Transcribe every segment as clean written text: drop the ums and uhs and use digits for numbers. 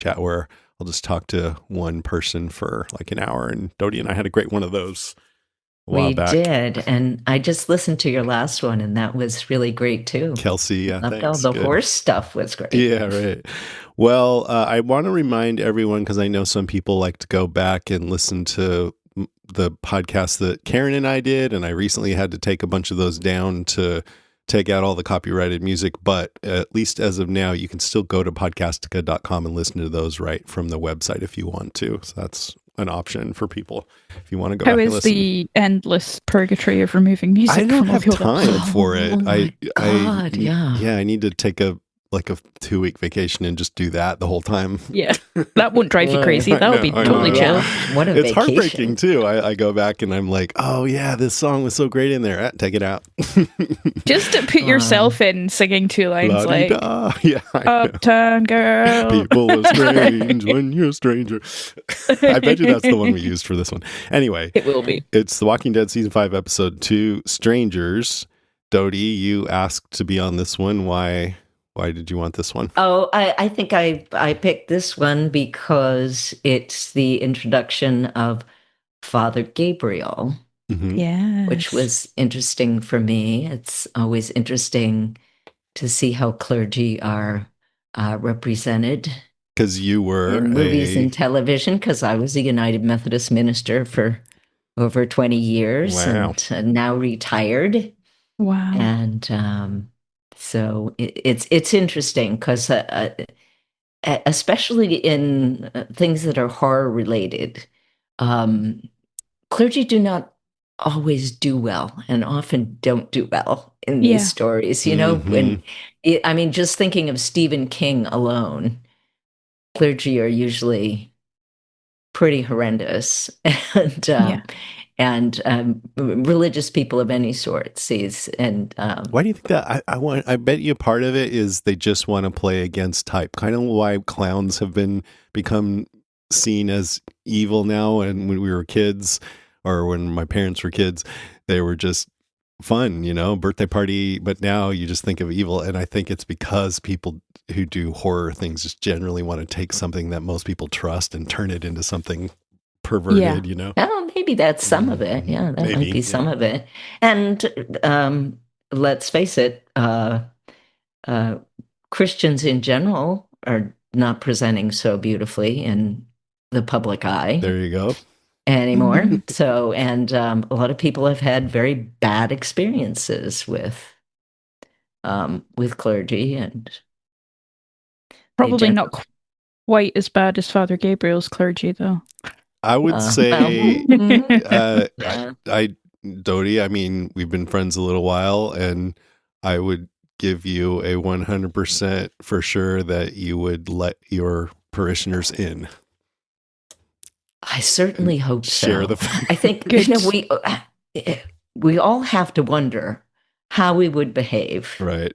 chat where I'll just talk to one person for like an hour. And Dodie and I had a great one of those a while We back. did. And I just listened to your last one, and that was really great too. Kelsey, yeah, Loved all thanks. the Good. horse stuff was great. Yeah, right. Well, I want to remind everyone because I know some people like to go back and listen to the podcast that Karen and I did, and I recently had to take a bunch of those down to take out all the copyrighted music. But at least as of now, you can still go to podcastica.com and listen to those right from the website if you want to. So that's an option for people if you want to go How back and is listen. the endless purgatory of removing I music don't from all have the other time episodes? for it. Oh my God, yeah. Yeah, I need to take a 2-week vacation and just do that the whole time. Yeah, that wouldn't drive you Boy. crazy. That would be I know, totally I chill. know. Yeah, what a It's vacation. heartbreaking too. I go back and I'm like, oh yeah, this song was so great in there. Take it out. Just to put yourself in singing two lines like La-di-da. Yeah, I know. Uptown Girl. People are strange when you're a stranger. I bet you that's the one we used for this one. Anyway, It will be. it's The Walking Dead Season 5, Episode 2, Strangers. Dodie, you asked to be on this one. Why did you want this one? Oh, I think I picked this one because it's the introduction of Father Gabriel, Mm-hmm. Yeah. which was interesting for me. It's always interesting to see how clergy are represented Because you were in movies a... and television, because I was a United Methodist minister for over 20 years Wow. and now retired. Wow. And so it's interesting because especially in things that are horror related, clergy do not always do well and often don't do well in these Yeah. stories. You know, when Mhm. I mean, just thinking of Stephen King alone, clergy are usually pretty horrendous, and Yeah. religious people of any sort sees and Why do you think that? I bet you part of it is they just want to play against type. Kind of why clowns have become seen as evil now. And when we were kids, or when my parents were kids, they were just fun, birthday party. But now you just think of evil, and I think it's because people who do horror things just generally want to take something that most people trust and turn it into something perverted. oh, maybe that's some of it. Yeah, that might be some of it. And let's face it, Christians in general are not presenting so beautifully in the public eye There you go. anymore. So, and a lot of people have had very bad experiences with clergy, and Probably not quite as bad as Father Gabriel's clergy, though. I would say, yeah. Dodie, I mean, we've been friends a little while, and I would give you a 100% for sure that you would let your parishioners in. I certainly hope so. Share the I think we all have to wonder how we would behave, right,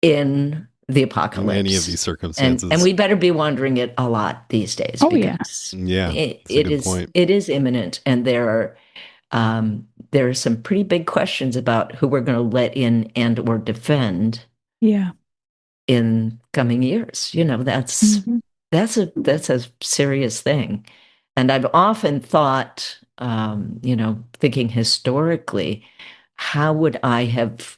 in the apocalypse, in any of these circumstances, and we better be wondering it a lot these days. Oh, because yeah, it is point. It is imminent, and there are some pretty big questions about who we're going to let in and or defend. Yeah. In coming years, that's a serious thing. And I've often thought, thinking historically, how would I have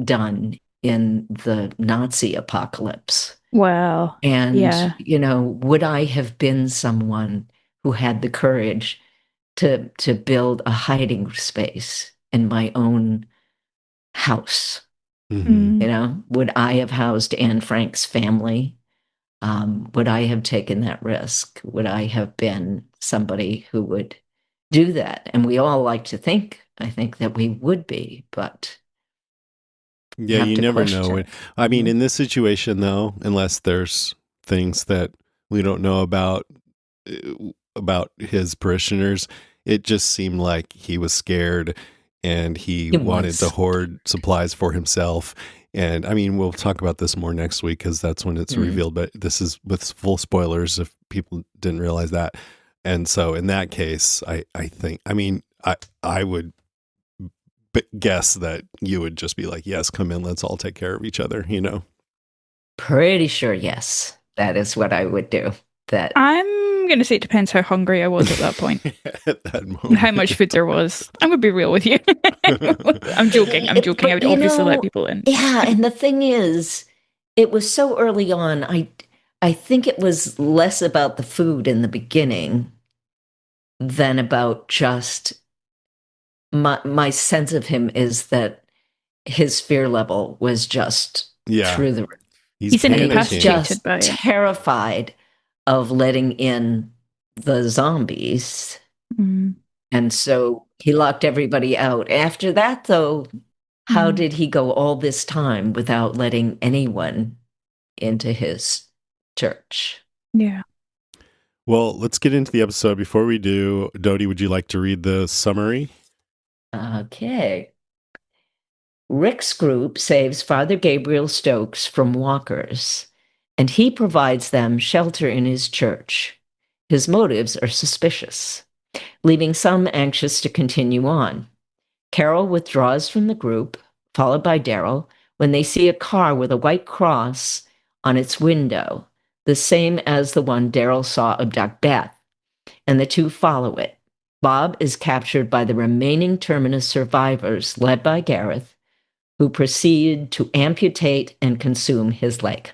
done in the Nazi apocalypse? Well, And, yeah. Would I have been someone who had the courage to build a hiding space in my own house? Mm-hmm. Would I have housed Anne Frank's family? Would I have taken that risk? Would I have been somebody who would do that? And we all like to think, I think, that we would be, but yeah, you never know. I mean, Mm-hmm. in this situation, though, unless there's things that we don't know about his parishioners, it just seemed like he was scared and he wanted to hoard supplies for himself. And I mean, we'll talk about this more next week because that's when it's revealed, but this is with full spoilers if people didn't realize that. And so in that case, I think, I mean, I would guess that you would just be like, yes, come in, let's all take care of each other, Pretty sure, yes. That is what I would do. That I'm going to say it depends how hungry I was at that point. At that And moment. how much food there was. I'm going to be real with you. I'm joking. I would obviously let people in. Yeah, and the thing is, it was so early on. I think it was less about the food in the beginning than about just my sense of him is that his fear level was just Yeah. through the roof. He's And he was panicking. just by it. terrified of letting in the zombies. Mm. And so he locked everybody out. After that, though, how did he go all this time without letting anyone into his church? Yeah. Well, let's get into the episode. Before we do, Dodie, would you like to read the summary? Okay. Rick's group saves Father Gabriel Stokes from walkers, and he provides them shelter in his church. His motives are suspicious, leaving some anxious to continue on. Carol withdraws from the group, followed by Daryl, when they see a car with a white cross on its window, the same as the one Daryl saw abduct Beth, and the two follow it. Bob is captured by the remaining Terminus survivors, led by Gareth, who proceed to amputate and consume his leg.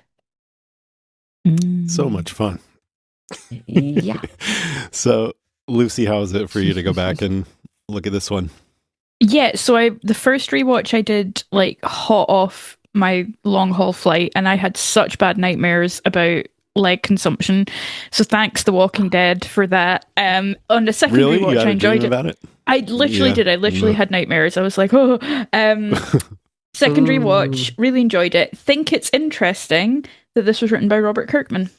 So much fun. Yeah. So, Lucy, how is it for you to go back and look at this one? Yeah, so the first rewatch I did like hot off my long haul flight, and I had such bad nightmares about leg consumption. So thanks The Walking Dead for that. On the second Really? rewatch, I enjoyed it. About it. I literally did. I literally had nightmares. I was like, oh. Second rewatch, really enjoyed it. Think it's interesting that this was written by Robert Kirkman.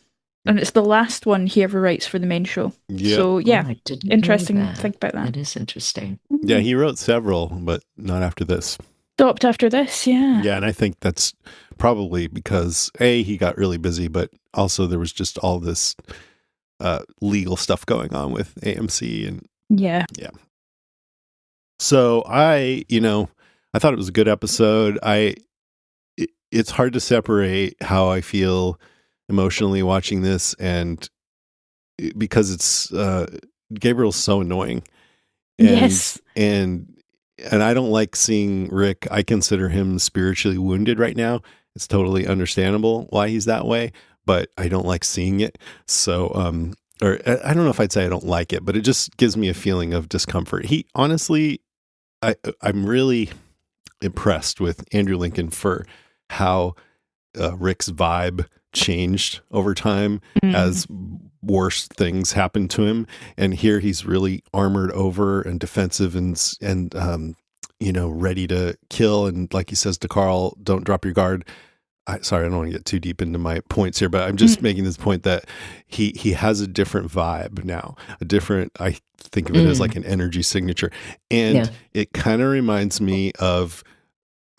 And it's the last one he ever writes for the main show. Yeah. So, yeah, I didn't interesting know to think about that. That is interesting. Yeah, he wrote several, but not after this. Stopped after this, yeah. Yeah, and I think that's probably because, A, he got really busy, but also there was just all this legal stuff going on with AMC. And Yeah. So I thought it was a good episode. It's hard to separate how I feel emotionally watching this, and because it's Gabriel's so annoying. And, yes. And I don't like seeing Rick. I consider him spiritually wounded right now. It's totally understandable why he's that way, but I don't like seeing it. So, or I don't know if I'd say I don't like it, but it just gives me a feeling of discomfort. He honestly, I'm really impressed with Andrew Lincoln for how Rick's vibe changed over time as worse things happened to him. And here he's really armored over and defensive and ready to kill. And like he says to Carl, don't drop your guard. Sorry, I don't want to get too deep into my points here, but I'm just making this point that he has a different vibe now, I think of it as like an energy signature. And it kind of reminds me of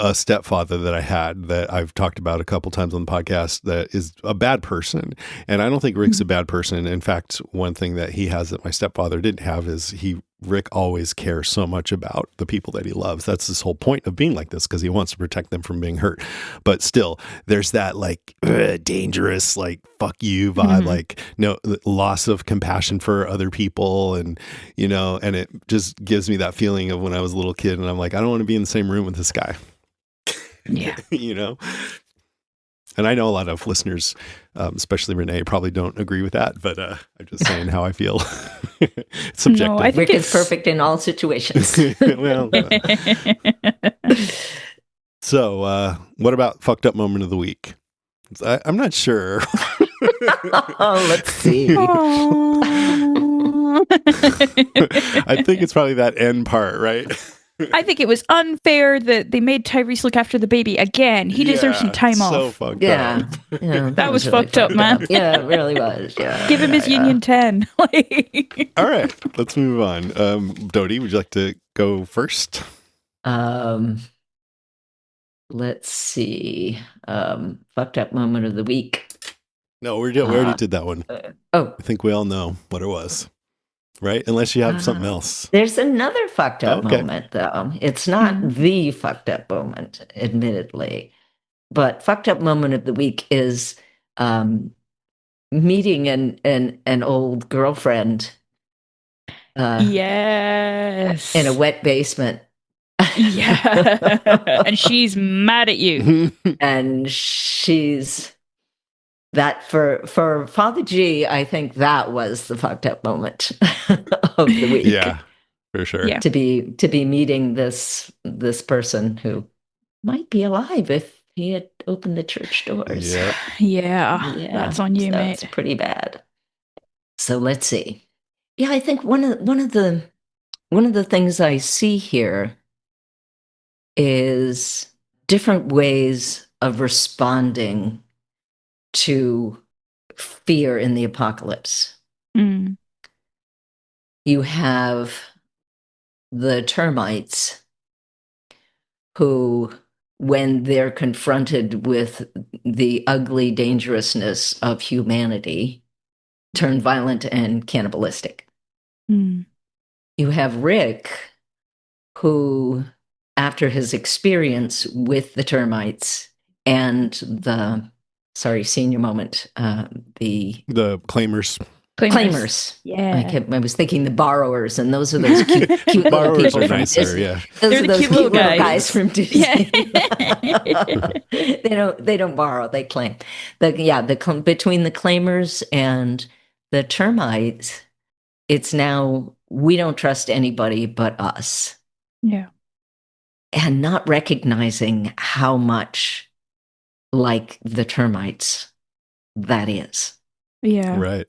a stepfather that I had that I've talked about a couple times on the podcast that is a bad person. And I don't think Rick's a bad person. In fact, one thing that he has that my stepfather didn't have is Rick always cares so much about the people that he loves. That's his whole point of being like this, because he wants to protect them from being hurt. But still, there's that like dangerous, like fuck you vibe, like no loss of compassion for other people. And, and it just gives me that feeling of when I was a little kid and I'm like, I don't want to be in the same room with this guy. Yeah. And I know a lot of listeners, especially Renee, probably don't agree with that, but I'm just saying how I feel. It's subjective. No, I think Rick is perfect in all situations. Well, so what about fucked up moment of the week? I'm not sure. Let's see. I think it's probably that end part, right? I think it was unfair that they made Tyrese look after the baby again. He deserves some time off. So fucked up. Yeah, that was really fucked up, man. Yeah, it really was. Yeah, give him his Union 10. All right, let's move on. Dodie, would you like to go first? Let's see. Fucked up moment of the week. No, we already did that one. I think we all know what it was. Right? Unless you have something else. There's another fucked up moment, though. It's not the fucked up moment, admittedly. But fucked up moment of the week is meeting an old girlfriend Yes. in a wet basement. Yeah. And she's mad at you. And she's that for Father G, I think that was the fucked up moment of the week. Yeah, for sure. Yeah. To be meeting this person who might be alive if he had opened the church doors. Yep. Yeah. That's on you, so mate. it's pretty bad. So let's see. Yeah, I think one of the things I see here is different ways of responding to fear in the apocalypse. Mm. You have the termites who, when they're confronted with the ugly dangerousness of humanity, turn violent and cannibalistic. Mm. You have Rick, who, after his experience with the termites and senior moment, the Claimers. claimers. Yeah. I was thinking the borrowers, and those are those cute little Borrowers people are from nicer, Disney. yeah. Those They're are the those cute cute little little guys. guys from Disney. Yeah. They don't borrow, they claim. Between the claimers and the termites, it's now we don't trust anybody but us. Yeah. And not recognizing how much like the termites that is. Yeah. Right.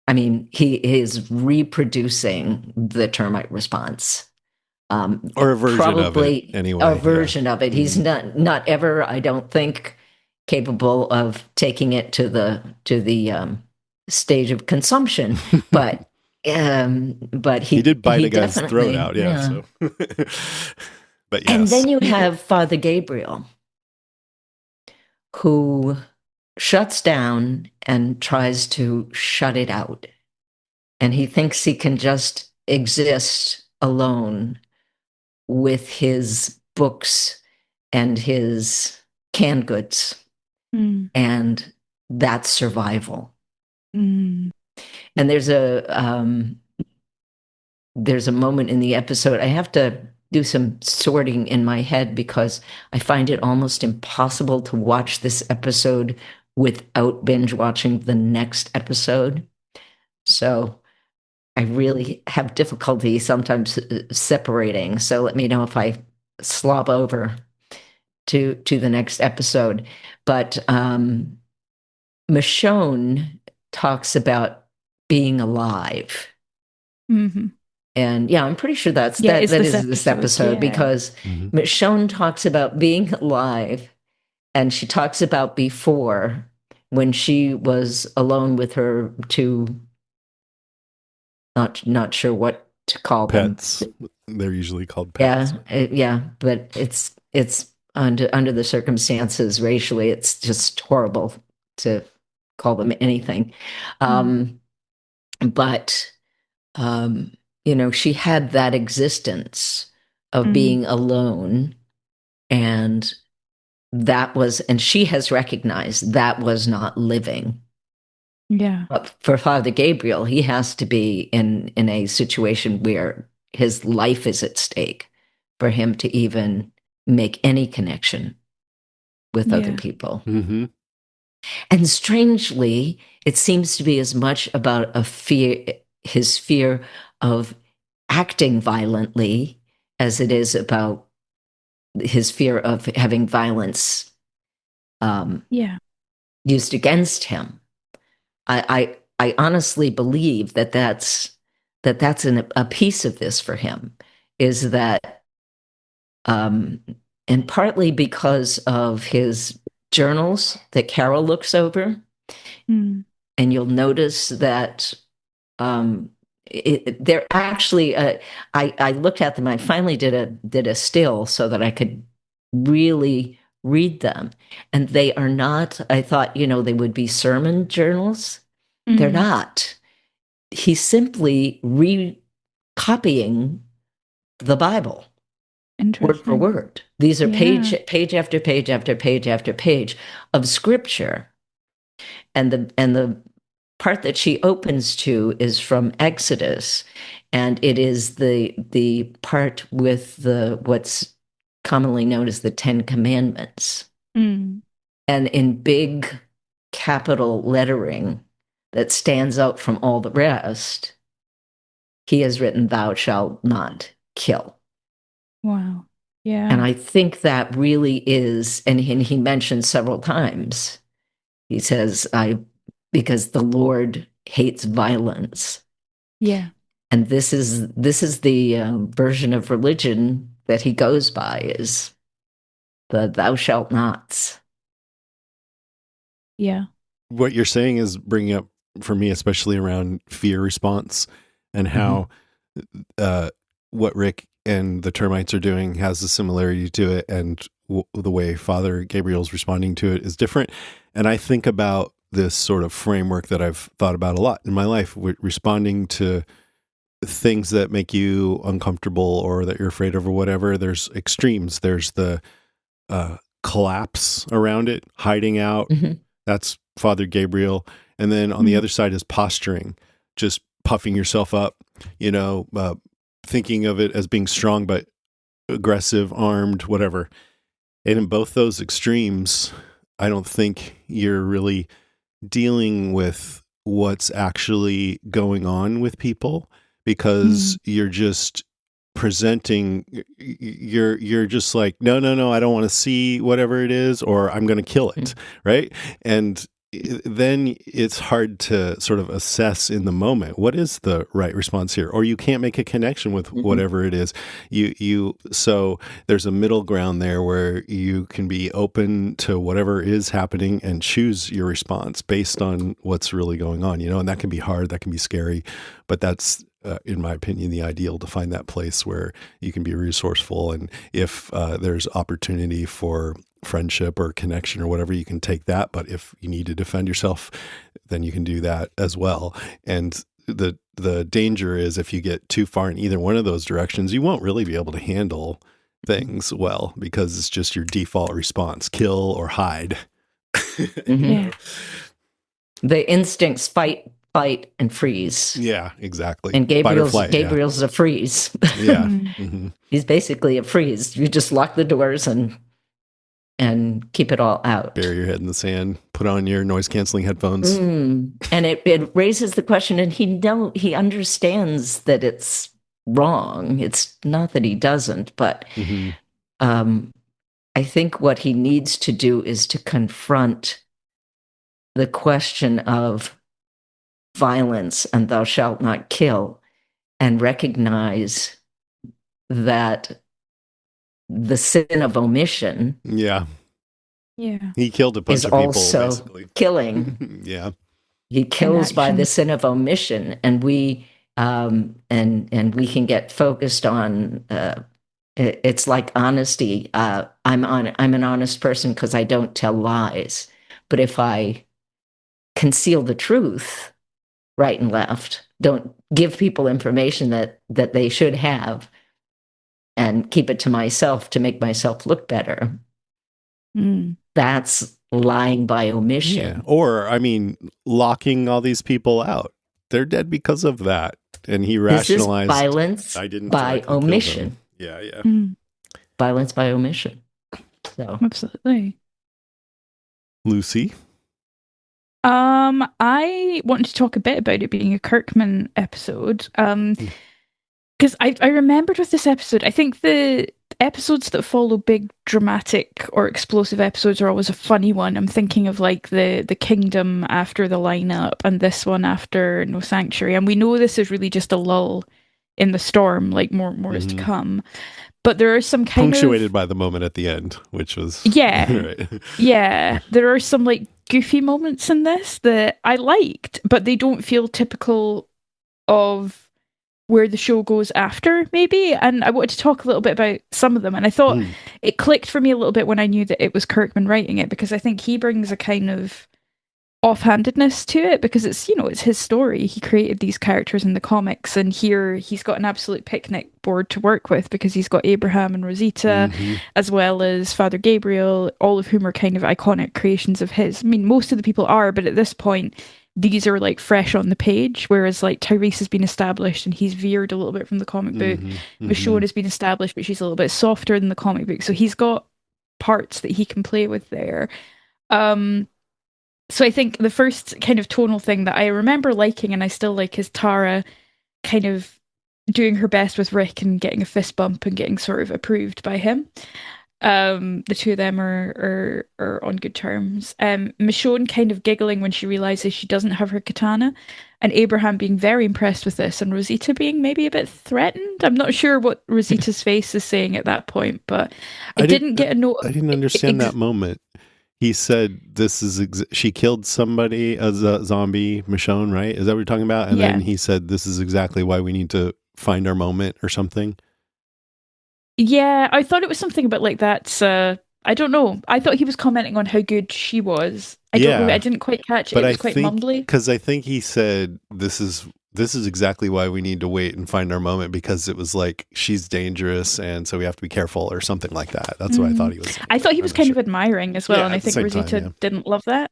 I mean, he is reproducing the termite response. Or a version Probably of it, anyway. a version of it. He's Mhm. not ever, I don't think, capable of taking it to the stage of consumption, but he did bite a guy's throat out, yeah. So, but yes. And then you have Father Gabriel, who shuts down and tries to shut it out. And he thinks he can just exist alone with his books and his canned goods. Mm. And that's survival. Mm. And there's a moment in the episode. I have to do some sorting in my head because I find it almost impossible to watch this episode without binge watching the next episode. So I really have difficulty sometimes separating. So let me know if I slop over to the next episode. But Michonne talks about being alive. Mm-hmm. And yeah, I'm pretty sure that it's is this episode, yeah. because Michonne talks about being alive, and she talks about before when she was alone with her two, not sure what to call pets. them. They're usually called pets. Yeah, but it's under the circumstances racially, it's just horrible to call them anything. But she had that existence of being alone, and and she has recognized that was not living. Yeah. But for Father Gabriel, he has to be in a situation where his life is at stake for him to even make any connection with other people. Mm-hmm. And strangely, it seems to be as much about his fear of acting violently, as it is about his fear of having violence used against him. I honestly believe that's a piece of this for him, is that, and partly because of his journals that Carol looks over, and you'll notice that they're actually. I looked at them. I finally did a still so that I could really read them, and they are not. I thought they would be sermon journals. They're not. He's simply recopying the Bible, word for word. These are page after page after page after page of scripture, and the part that she opens to is from Exodus, and it is the part with the what's commonly known as the Ten Commandments. Mm. And in big capital lettering that stands out from all the rest, he has written, "Thou shalt not kill." Wow. Yeah. And I think that really is, and he mentions several times, he says, because the Lord hates violence. Yeah. And this is the version of religion that he goes by, is the "thou shalt nots." Yeah. What you're saying is bringing up, for me, especially around fear response and how what Rick and the termites are doing has a similarity to it, and the way Father Gabriel's responding to it is different. And I think about this sort of framework that I've thought about a lot in my life, responding to things that make you uncomfortable or that you're afraid of or whatever. There's extremes. There's the collapse around it, hiding out. Mm-hmm. That's Father Gabriel. And then on the other side is posturing, just puffing yourself up, thinking of it as being strong, but aggressive, armed, whatever. And in both those extremes, I don't think you're really dealing with what's actually going on with people, because you're just presenting, you're just like, no, I don't want to see whatever it is, or I'm going to kill it. Right. And then it's hard to sort of assess in the moment, what is the right response here? Or you can't make a connection with whatever it is. So there's a middle ground there where you can be open to whatever is happening and choose your response based on what's really going on, and that can be hard, that can be scary, but that's, in my opinion, the ideal, to find that place where you can be resourceful. And if there's opportunity for friendship or connection or whatever, you can take that. But if you need to defend yourself, then you can do that as well. And the danger is, if you get too far in either one of those directions, you won't really be able to handle things well, because it's just your default response: kill or hide. Yeah. The instincts: fight, and freeze. Yeah, exactly. And Gabriel's a freeze. Yeah. He's basically a freeze. You just lock the doors and keep it all out. Bury your head in the sand, put on your noise canceling headphones. And it raises the question, and he understands that it's wrong. It's not that he doesn't, but I think what he needs to do is to confront the question of violence and "thou shalt not kill," and recognize that the sin of omission, he killed a bunch is of people, also basically killing. He kills by the sin of omission, and we and we can get focused on. It's like honesty. I'm an honest person because I don't tell lies. But if I conceal the truth, right and left, don't give people information that they should have, and keep it to myself to make myself look better, that's lying by omission. Yeah. Or, locking all these people out. They're dead because of that. And he rationalized, this is violence by omission. Yeah. Violence by omission. So absolutely. Lucy? I wanted to talk a bit about it being a Kirkman episode. Because I remembered with this episode, I think the episodes that follow big dramatic or explosive episodes are always a funny one. I'm thinking of like the Kingdom after the lineup, and this one after No Sanctuary. And we know this is really just a lull in the storm, like more is to come. But there are some kind punctuated by the moment at the end, which was right. Yeah, there are some like goofy moments in this that I liked, but they don't feel typical of where the show goes after, maybe. And I wanted to talk a little bit about some of them. And I thought it clicked for me a little bit when I knew that it was Kirkman writing it, because I think he brings a kind of offhandedness to it, because it's his story. He created these characters in the comics, and here he's got an absolute picnic board to work with, because he's got Abraham and Rosita, as well as Father Gabriel, all of whom are kind of iconic creations of his. Most of the people are, but at this point these are like fresh on the page, whereas like Tyrese has been established and he's veered a little bit from the comic book. Michonne has been established, but she's a little bit softer than the comic book, so he's got parts that he can play with there. So I think the first kind of tonal thing that I remember liking and I still like is Tara kind of doing her best with Rick and getting a fist bump and getting sort of approved by him. The two of them are on good terms. Michonne kind of giggling when she realizes she doesn't have her katana, and Abraham being very impressed with this, and Rosita being maybe a bit threatened. I'm not sure what Rosita's face is saying at that point, but I didn't get a note. I didn't understand that moment. He said, "This is she killed somebody as a zombie, Michonne, right? Is that what you're talking about?" And then he said, "This is exactly why we need to find our moment," or something. Yeah, I thought it was something about like that. I don't know. I thought he was commenting on how good she was. I don't know. I didn't quite catch it. It was quite mumbly. Because I think he said, "This is exactly why we need to wait and find our moment," because it was like she's dangerous and so we have to be careful or something like that. That's what I thought he was saying. I thought he was kind of admiring as well, and I think Rosita didn't love that.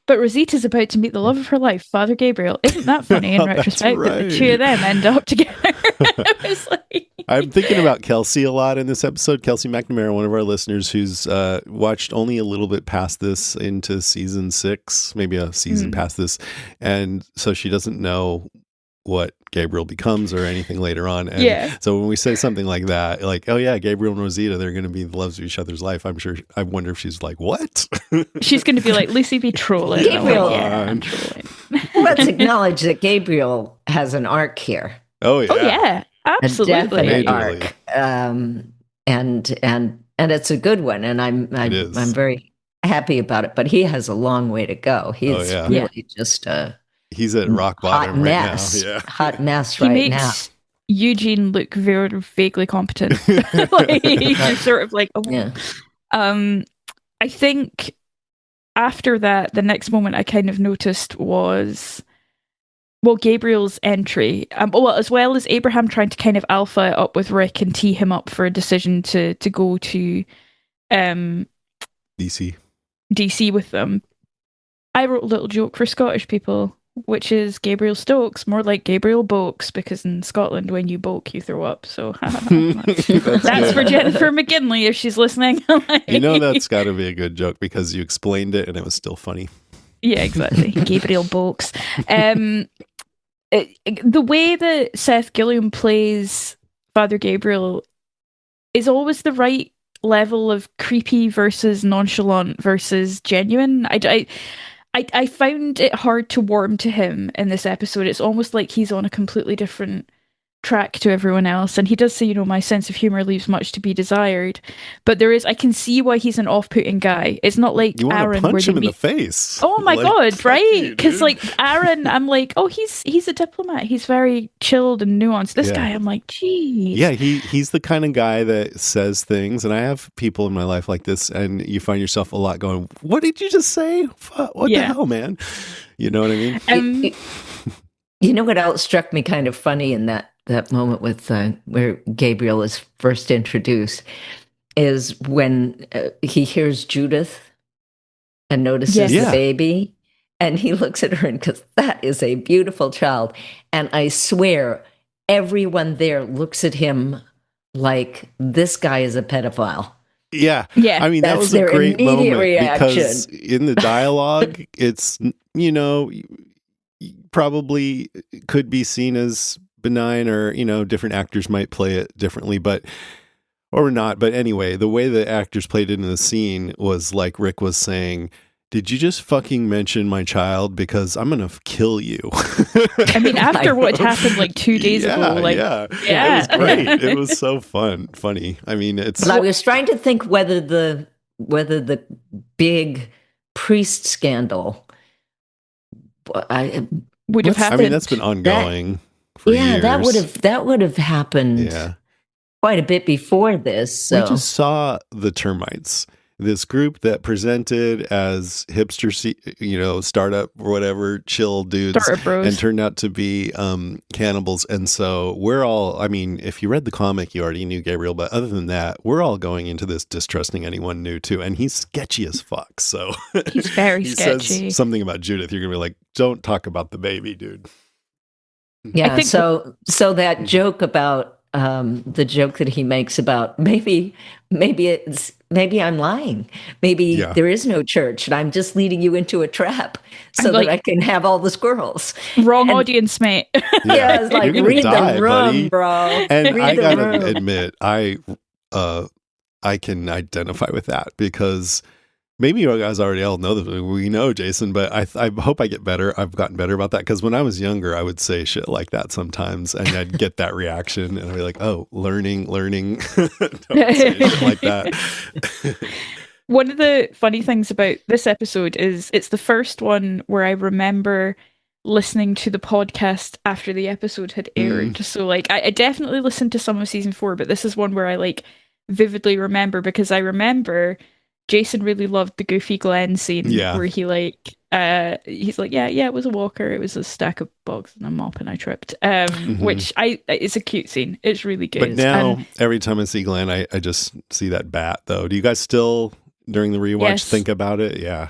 But Rosita's about to meet the love of her life, Father Gabriel. Isn't that funny in retrospect that the two of them end up together? It was like... I'm thinking about Kelsey a lot in this episode. Kelsey McNamara, one of our listeners who's watched only a little bit past this into season 6, maybe a season past this. And so she doesn't know what Gabriel becomes or anything later on. And so when we say something like that, like, oh yeah, Gabriel and Rosita, they're going to be the loves of each other's life. I wonder if she's like, what? She's going to be like, Lucy be trolling. Gabriel, I'm trolling. Let's acknowledge that Gabriel has an arc here. Oh yeah. Oh yeah. Absolutely. A definite arc. And it's a good one. And I'm very happy about it, but he has a long way to go. He's really just he's at rock bottom right now. Yeah. Hot mess he right now. Eugene look very vaguely competent. Like, he's just sort of like, oh. Yeah. I think after that, the next moment I kind of noticed was, well, Gabriel's entry, as well as Abraham trying to kind of alpha it up with Rick and tee him up for a decision to go to DC with them. I wrote a little joke for Scottish people, which is Gabriel Stokes, more like Gabriel Bokes, because in Scotland, when you boke, you throw up. So that's for Jennifer McGinley if she's listening. You know, that's got to be a good joke because you explained it and it was still funny. Yeah, exactly. Gabriel Bokes. The way that Seth Gilliam plays Father Gabriel is always the right level of creepy versus nonchalant versus genuine. I found it hard to warm to him in this episode. It's almost like he's on a completely different track to everyone else, and he does say, my sense of humor leaves much to be desired, but I can see why he's an off-putting guy. It's not like you want Aaron to punch him in the face. Oh my god, right? Because like Aaron, I'm like, oh, he's a diplomat, he's very chilled and nuanced. This guy, I'm like, geez. Yeah, he's the kind of guy that says things, and I have people in my life like this, and you find yourself a lot going, what did you just say? What the hell, man? You know what I mean? You know what else struck me kind of funny in that moment with where Gabriel is first introduced is when he hears Judith and notices the baby, and he looks at her and goes, that is a beautiful child. And I swear everyone there looks at him like this guy is a pedophile. Yeah. I mean, that was a great moment because in the dialogue, it's, probably could be seen as benign, or different actors might play it differently, or not. But anyway, the way the actors played it in the scene was like Rick was saying, did you just fucking mention my child? Because I'm gonna kill you. I mean, after what happened like 2 days ago, like it was great. It was so funny. I mean, it's. But I was trying to think whether the big priest scandal would have happened. I mean, that's been ongoing. For years. that would have happened quite a bit before this. So. We just saw the termites. this group that presented as hipster, startup or whatever, chill dudes, Startup bros. and turned out to be cannibals. And so we're all, I mean, if you read the comic, you already knew Gabriel, but other than that, we're all going into this distrusting anyone new too. And he's sketchy as fuck. So he's very he sketchy. says something about Judith, you're gonna be like, don't talk about the baby, dude. Yeah. So that joke about the joke that he makes about maybe I'm lying. Maybe there is no church and I'm just leading you into a trap so that I can have all the squirrels. Wrong audience, mate. Yeah, it's like, read the room, buddy. Bro. And I gotta admit, I can identify with that because maybe you guys already all know this. We know Jason, but I hope I get better. I've gotten better about that because when I was younger, I would say shit like that sometimes, and I'd get that reaction, and I'd be like, "Oh, learning." Don't say shit like that. One of the funny things about this episode is it's the first one where I remember listening to the podcast after the episode had aired. So like I definitely listened to some of season 4, but this is one where I like vividly remember because I remember Jason really loved the Goofy Glen scene where he like he's like, yeah, it was a walker, it was a stack of bogs and a mop and I tripped. Which it's a cute scene. It's really good. But now every time I see Glenn, I just see that bat though. Do you guys still during the rewatch think about it? Yeah.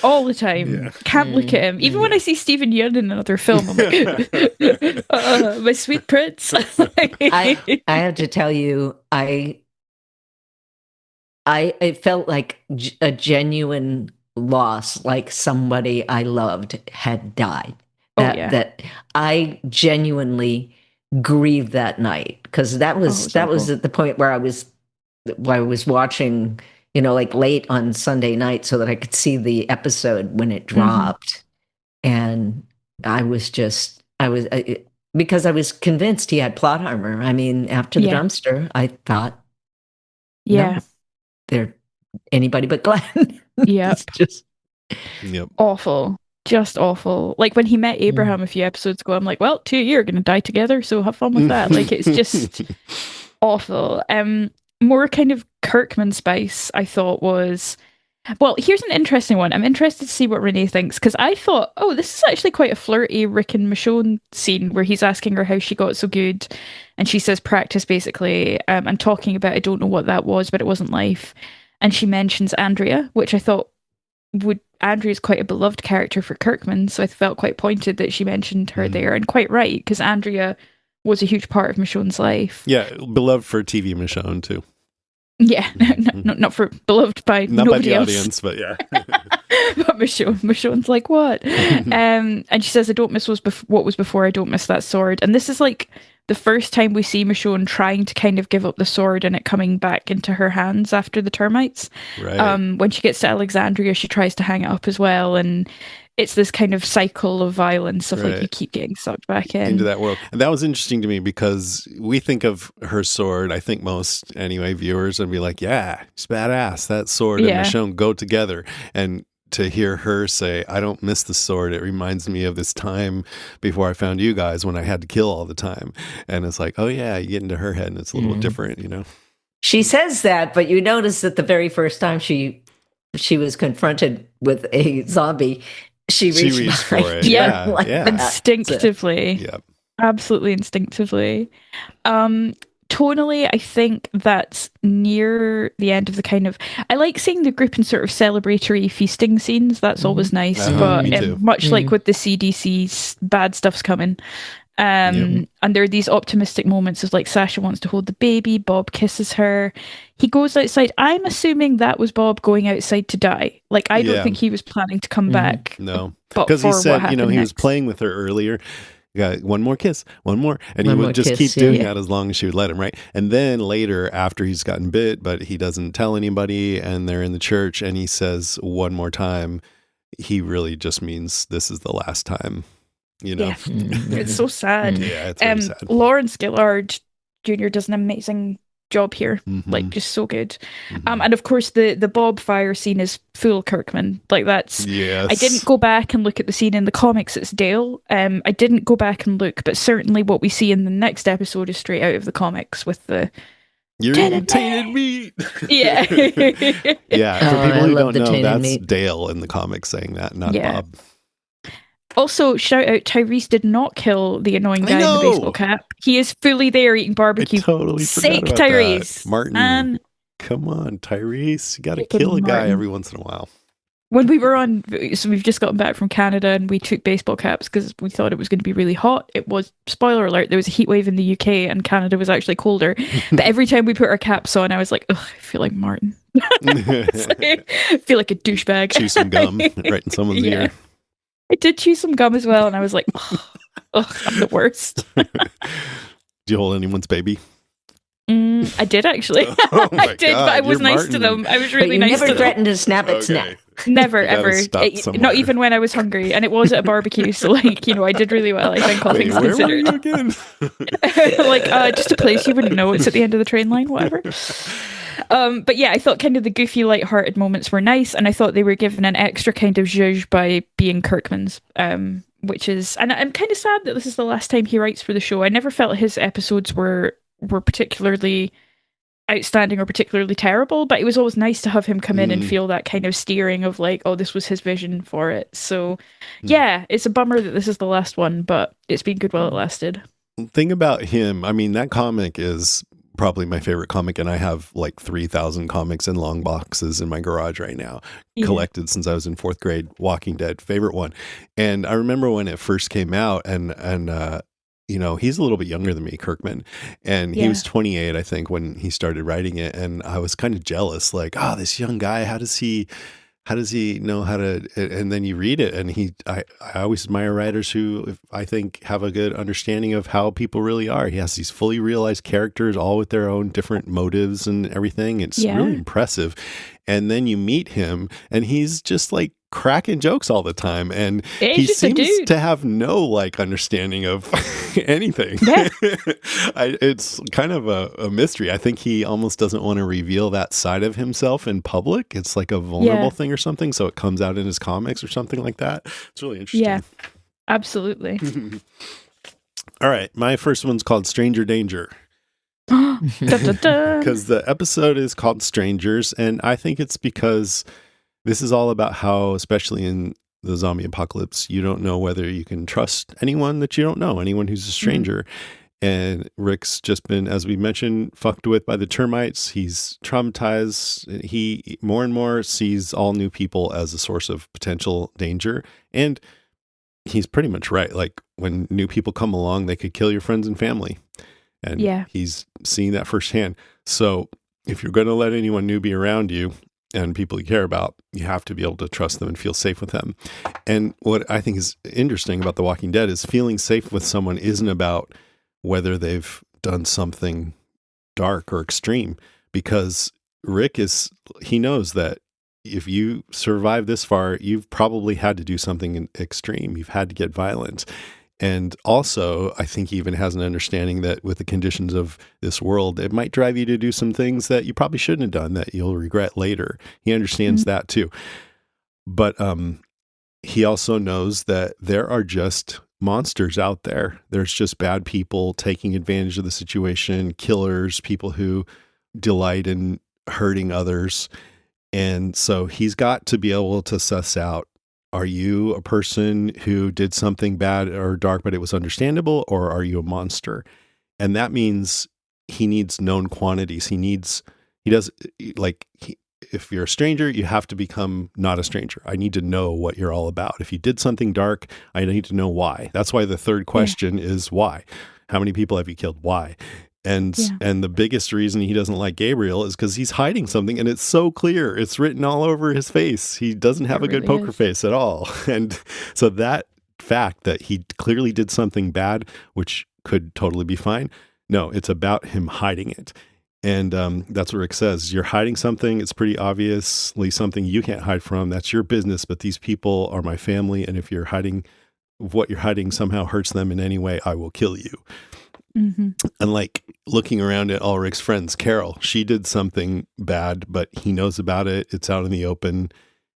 All the time. Yeah. Can't look at him. Even when I see Stephen Yeun in another film, I'm like, my sweet prince. I have to tell you, it felt like a genuine loss, like somebody I loved had died. That I genuinely grieved that night because that was at the point where I was watching, like late on Sunday night so that I could see the episode when it dropped, and because I was convinced he had plot armor. I mean, after the dumpster, I thought, no, they're anybody but Glenn. It's just awful. Just awful. Like when he met Abraham a few episodes ago, I'm like, well, 2 of you are going to die together, so have fun with that. Like, it's just awful. More kind of Kirkman spice, I thought was... Well, here's an interesting one. I'm interested to see what Renee thinks, because I thought, this is actually quite a flirty Rick and Michonne scene where he's asking her how she got so good, and she says practice, basically, and talking about, I don't know what that was, but it wasn't life. And she mentions Andrea, which I thought Andrea's quite a beloved character for Kirkman, so I felt quite pointed that she mentioned her there, and quite right, because Andrea was a huge part of Michonne's life. Yeah, beloved for TV Michonne, too. Yeah, not for beloved by not nobody by the else. Audience, but yeah. But Michonne's like, what? And she says, I don't miss what was before, I don't miss that sword. And this is like the first time we see Michonne trying to kind of give up the sword and it coming back into her hands after the termites. Right. When she gets to Alexandria, she tries to hang it up as well, and it's this kind of cycle of violence of like you keep getting sucked back into that world. And that was interesting to me because we think of her sword, I think most anyway, viewers, and be like, yeah, it's badass. That sword and Michonne go together. And to hear her say, I don't miss the sword. It reminds me of this time before I found you guys when I had to kill all the time. And it's like, oh yeah, you get into her head and it's a little different, She says that, but you notice that the very first time she was confronted with a zombie, she reached for it. Instinctively. Yep. Absolutely instinctively. Tonally, I think that's near the end of the kind of... I like seeing the group in sort of celebratory feasting scenes. That's always nice. But much like with the CDC's bad stuff's coming. And there are these optimistic moments of like Sasha wants to hold the baby, Bob kisses her, he goes outside. I'm assuming that was Bob going outside to die. Like, I don't think he was planning to come back. No, because he said, he was playing with her earlier. Got one more kiss, one more, and he would just keep doing that as long as she would let him, right? And then later, after he's gotten bit, but he doesn't tell anybody, and they're in the church, and he says one more time, he really just means this is the last time. It's so sad. Yeah, it's very sad. Lawrence Gillard Jr. does an amazing job here, like just so good. And of course the Bob fire scene is full Kirkman. Like that's I didn't go back and look at the scene in the comics, it's Dale. I didn't go back and look, but certainly what we see in the next episode is straight out of the comics with the You're eating tainted meat. Yeah. Yeah. For Oh, people I who love don't the know, tainted that's meat. Dale in the comics saying that, not Yeah. Bob. Also, shout out, Tyrese did not kill the annoying I guy in the baseball know. cap. He is fully there eating I barbecue. totally forgot Sake, about that. Tyrese. Martin, Man, come on, Tyrese. You got to freaking kill a guy Martin. every once in a while. When we were on, so we've just gotten back from Canada and we took baseball caps because we thought it was going to be really hot. It was, spoiler alert, there was a heat wave in the UK and Canada was actually colder. But every time we put our caps on, I was like, ugh, I feel like Martin. I feel like a douchebag. Chew some gum right in someone's ear. I did chew some gum as well, and I was like, ugh, I'm the worst. Do you hold anyone's baby? I did actually. Oh my I did, God, but I was you're nice to Martin. them. I was But really you nice never to them. threatened to snap its neck. Never, You gotta ever. stop somewhere. Not even when I was hungry, and it was at a barbecue. So, like, I did really well. I think all Wait, things where were considered. you again? Like, just a place you wouldn't know. It's at the end of the train line, whatever. But yeah, I thought kind of the goofy, light-hearted moments were nice, and I thought they were given an extra kind of zhuzh by being Kirkman's. Which is, and I'm kind of sad that this is the last time he writes for the show. I never felt his episodes were particularly outstanding or particularly terrible, but it was always nice to have him come in and feel that kind of steering of like, oh, this was his vision for it. So yeah, it's a bummer that this is the last one, but it's been good while it lasted. Thing about him, I mean, that comic is probably my favorite comic, and I have like 3,000 comics in long boxes in my garage right now, collected since I was in 4th grade. Walking Dead, favorite one. And I remember when it first came out, and he's a little bit younger than me, Kirkman, and he was 28, I think, when he started writing it, and I was kind of jealous, like, oh, this young guy, how does he know how to, and then you read it, and I always admire writers who I think have a good understanding of how people really are. He has these fully realized characters, all with their own different motives and everything. It's really impressive. And then you meet him, and he's just like cracking jokes all the time, and he seems to have no like understanding of anything. It's kind of a mystery. I think he almost doesn't want to reveal that side of himself in public. It's like a vulnerable thing or something, so it comes out in his comics or something like that. It's really interesting. Yeah, absolutely. All right, my first one's called Stranger Danger. Because the episode is called Strangers, and I think it's because this is all about how, especially in the zombie apocalypse, you don't know whether you can trust anyone that you don't know, anyone who's a stranger. And Rick's just been, as we mentioned, fucked with by the termites. He's traumatized. He more and more sees all new people as a source of potential danger. And he's pretty much right. Like, when new people come along, they could kill your friends and family. And he's seeing that firsthand. So if you're going to let anyone new be around you and people you care about, you have to be able to trust them and feel safe with them. And what I think is interesting about The Walking Dead is feeling safe with someone isn't about whether they've done something dark or extreme, because Rick he knows that if you survive this far, you've probably had to do something extreme. You've had to get violent. And also, I think he even has an understanding that with the conditions of this world, it might drive you to do some things that you probably shouldn't have done that you'll regret later. He understands that too. But he also knows that there are just monsters out there. There's just bad people taking advantage of the situation, killers, people who delight in hurting others. And so he's got to be able to suss out, are you a person who did something bad or dark, but it was understandable, or are you a monster? And that means he needs known quantities. If you're a stranger, you have to become not a stranger. I need to know what you're all about. If you did something dark, I need to know why. That's why the third question is why. How many people have you killed? Why? And the biggest reason he doesn't like Gabriel is because he's hiding something, and it's so clear. It's written all over his face. He doesn't have a good poker face at all. And so that fact that he clearly did something bad, which could totally be fine. No, it's about him hiding it. And that's what Rick says. You're hiding something. It's pretty obviously something you can't hide from. That's your business. But these people are my family. And if what you're hiding somehow hurts them in any way, I will kill you. And like looking around at all Rick's friends, Carol, she did something bad, but he knows about it. It's out in the open,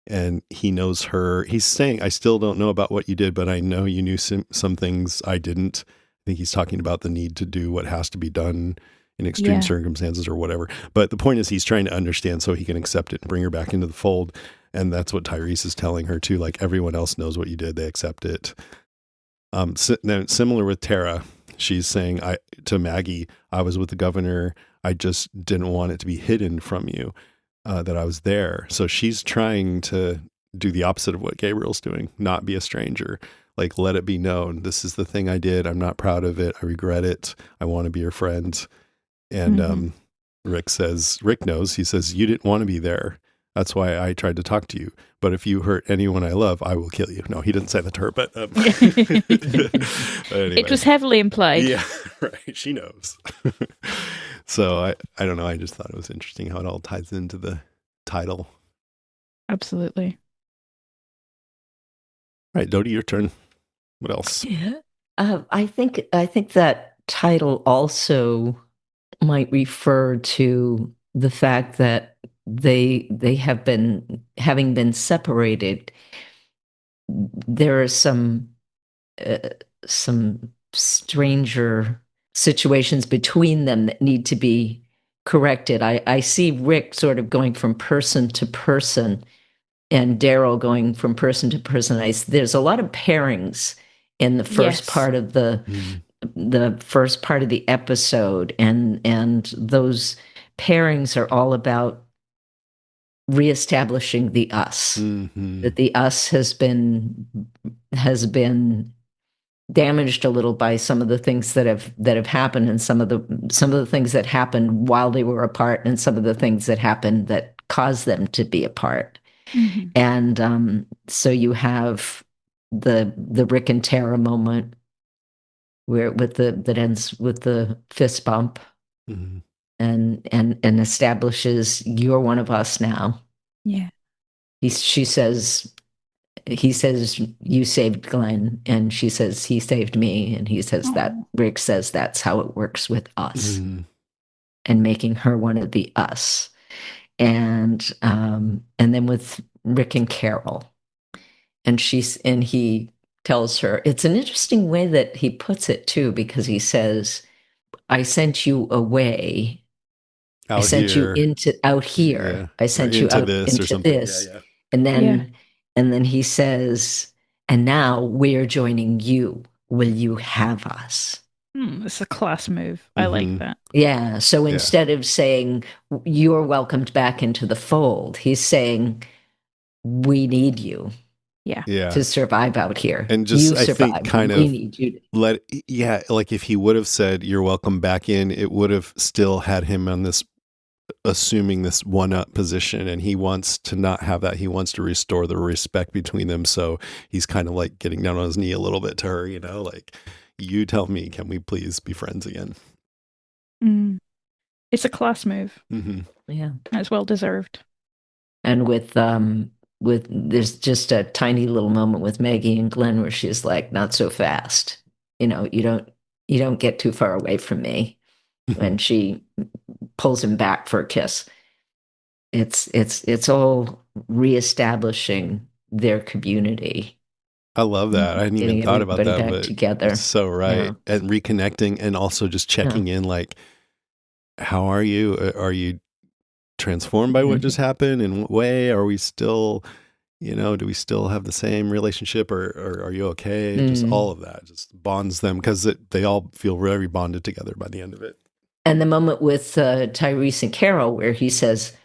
and he knows her. He's saying, I still don't know about what you did, but I know you knew some things I didn't. I think he's talking about the need to do what has to be done in extreme Yeah. circumstances or whatever. But the point is he's trying to understand so he can accept it and bring her back into the fold. And that's what Tyrese is telling her too. Like, everyone else knows what you did. They accept it. Now, similar with Tara, she's saying to Maggie, I was with the governor. I just didn't want it to be hidden from you that I was there. So she's trying to do the opposite of what Gabriel's doing, not be a stranger. Like, let it be known. This is the thing I did. I'm not proud of it. I regret it. I want to be your friend. And Rick knows. He says, you didn't want to be there. That's why I tried to talk to you. But if you hurt anyone I love, I will kill you. No, he didn't say that to her, but, but anyway. It was heavily implied. Yeah, right. She knows. So I don't know. I just thought it was interesting how it all ties into the title. Absolutely. All right, Dodie, your turn. What else? Yeah. I think that title also might refer to the fact that they have been, having been separated, there are some stranger situations between them that need to be corrected. I see Rick sort of going from person to person and Daryl going from person to person. There's a lot of pairings in the first part of the first part of the episode, and those pairings are all about reestablishing the us. That the us has been damaged a little by some of the things that have happened, and some of the things that happened while they were apart, and some of the things that happened that caused them to be apart. And so you have the Rick and Tara moment where that ends with the fist bump, and establishes you're one of us now. Yeah. He says you saved Glenn, and she says he saved me, and he says that Rick says that's how it works with us, and making her one of the us. And then with Rick and Carol, and he tells her, it's an interesting way that he puts it too, because he says, I sent you away. I sent you out here. Yeah. I sent you out into this. Yeah. And then he says, and now we're joining you. Will you have us? It's a class move. I like that. Yeah. So instead of saying you're welcomed back into the fold, he's saying we need you. Yeah. To survive out here. And just, I think, kind of we need you like if he would have said you're welcome back in, it would have still had him on this, assuming this one-up position, and he wants to not have that. He wants to restore the respect between them. So he's kind of like getting down on his knee a little bit to her, like, you tell me, can we please be friends again? It's a class move. Yeah. It's well deserved. And with there's just a tiny little moment with Maggie and Glenn where she's like, not so fast. You don't get too far away from me. When she pulls him back for a kiss. It's all reestablishing their community. I love that. I hadn't even thought about that, but together. It's so right. Yeah. And reconnecting, and also just checking in, like, how are you? Are you transformed by what just happened? In what way? Are we still, do we still have the same relationship, or are you okay? Just all of that just bonds them, because they all feel very bonded together by the end of it. And the moment with Tyrese and Carol, where he says,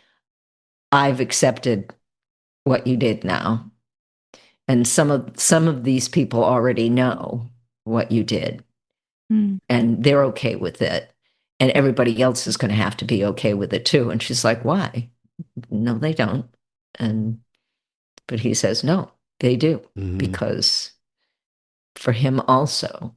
I've accepted what you did now. And some of these people already know what you did. And they're okay with it. And everybody else is going to have to be okay with it too. And she's like, why? No, they don't. But he says, no, they do. Because for him also,